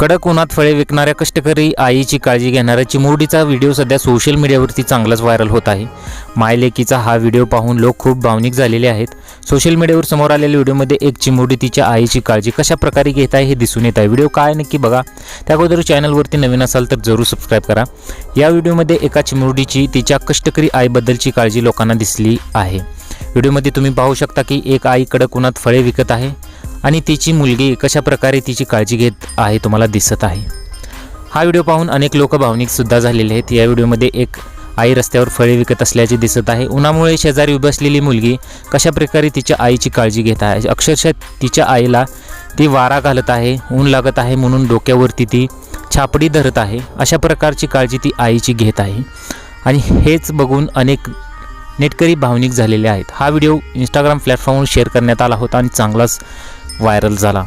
कडक उन्हात फळे विकणाऱ्या कष्टकरी आईची काळजी घेणाऱ्या चिमुरडीचा व्हिडिओ सध्या सोशल मीडियावरती चांगलाच व्हायरल होत आहे। मायलेकीचा हा व्हिडिओ पाहून लोक खूप भावनिक झालेले आहेत। सोशल मीडियावर समोर आलेल्या व्हिडिओमध्ये एक चिमुरडी तिच्या आईची काळजी कशा प्रकारे घेत आहे हे दिसून येत आहे। व्हिडिओ काय नक्की बघा, त्या अगोदर चॅनलवरती नवीन असाल तर जरूर सबस्क्राईब करा। या व्हिडिओमध्ये एका चिमुरडीची तिच्या कष्टकरी आईबद्दलची काळजी लोकांना दिसली आहे। व्हिडिओमध्ये तुम्ही पाहू शकता की एक आई कडक उन्हात फळे विकत आहे आणि तिची मुलगी कशा प्रकारे तिची काळजी घेत आहे तुम्हाला दिसत आहे। हा व्हिडिओ पाहून अनेक लोक भावनिक सुद्धा झालेले आहेत। या व्हिडिओमध्ये एक आई रस्त्यावर फळे विकत असल्याचे दिसत आहे। उन्हामुळे शेजारी उभी असलेली मुलगी कशा प्रकारे तिच्या आईची काळजी घेत आहे। अक्षरशः तिच्या आईला ती वारा घालत आहे, ऊन लागत आहे म्हणून डोक्यावरती ती छापडी धरत आहे। अशा प्रकारची काळजी ती आईची घेत आहे आणि हेच बघून अनेक नेटकरी भावनिक झालेले आहेत। हा व्हिडिओ इंस्टाग्राम प्लॅटफॉर्मवर शेअर करण्यात आला होता आणि चांगलाच व्हायरल झाला।